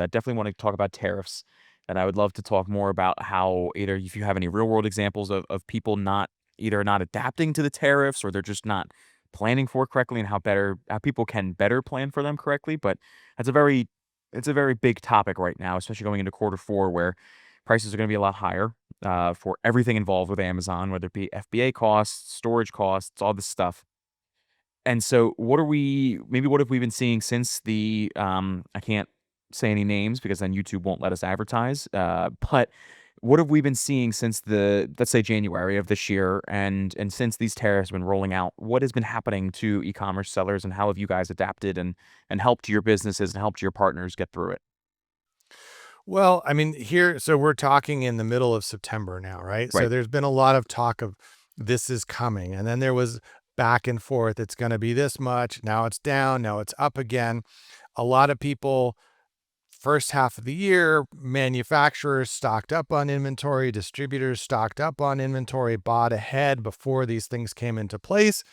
I definitely want to talk about tariffs, and I would love to talk more about how either if you have any real world examples of people not either not adapting to the tariffs or they're just not planning for it correctly and how people can better plan for them correctly. But that's a very it's a very big topic right now, especially going into quarter 4 where prices are going to be a lot higher for everything involved with Amazon, whether it be FBA costs, storage costs, all this stuff. And so what have we been seeing since I can't say any names because then YouTube won't let us advertise, but what have we been seeing since let's say, January of this year and since these tariffs have been rolling out? What has been happening to e-commerce sellers, and how have you guys adapted and helped your businesses and helped your partners get through it? Well, I mean, so we're talking in the middle of September now, right? So Right. there's been a lot of talk of this is coming. And then there was back and forth. It's going to be this much. Now it's down. Now it's up again. A lot of people, first half of the year, manufacturers stocked up on inventory, distributors stocked up on inventory, bought ahead before these things came into place.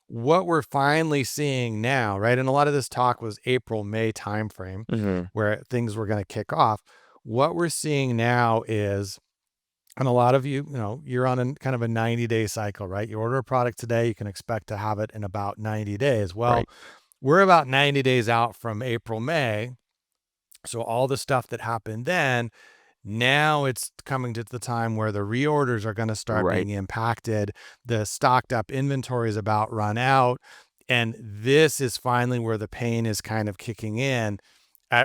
What we're finally seeing now, right? And a lot of this talk was April, May timeframe Mhm. where things were going to kick off. What we're seeing now is, and a lot of you're on a kind of a 90-day cycle, right? You order a product today, you can expect to have it in about 90 days. Well, Right. we're about 90 days out from April, May. So all the stuff that happened then, now it's coming to the time where the reorders are going to start Right. being impacted. The stocked up inventory is about run out. And this is finally where the pain is kind of kicking in,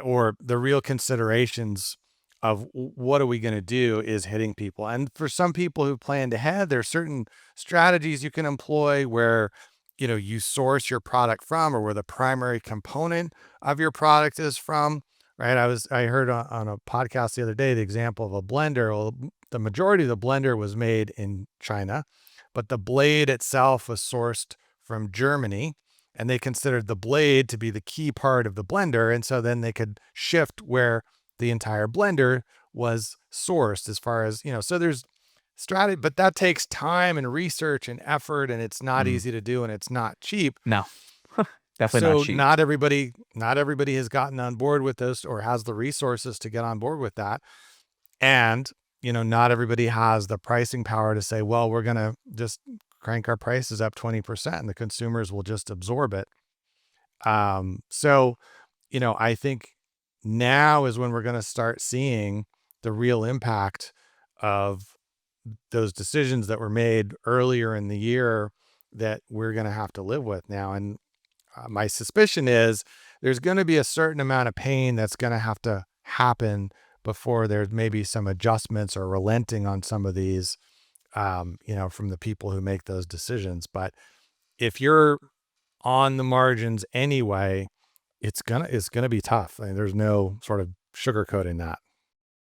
or the real considerations of what are we going to do is hitting people. And for some people who planned ahead, there's certain strategies you can employ where, you source your product from or where the primary component of your product is from. Right. I heard on a podcast the other day the example of a blender. Well, the majority of the blender was made in China, but the blade itself was sourced from Germany, and they considered the blade to be the key part of the blender. And so then they could shift where the entire blender was sourced as far as, so there's strategy, but that takes time and research and effort, and it's not Mm. easy to do and it's not cheap. No. Definitely not So cheap. not everybody has gotten on board with this or has the resources to get on board with that. And, not everybody has the pricing power to say, well, we're going to just crank our prices up 20% and the consumers will just absorb it. So, I think now is when we're going to start seeing the real impact of those decisions that were made earlier in the year that we're going to have to live with now. And my suspicion is there's going to be a certain amount of pain that's going to have to happen before there's maybe some adjustments or relenting on some of these, from the people who make those decisions. But if you're on the margins anyway, it's gonna be tough. I mean, there's no sort of sugarcoating that.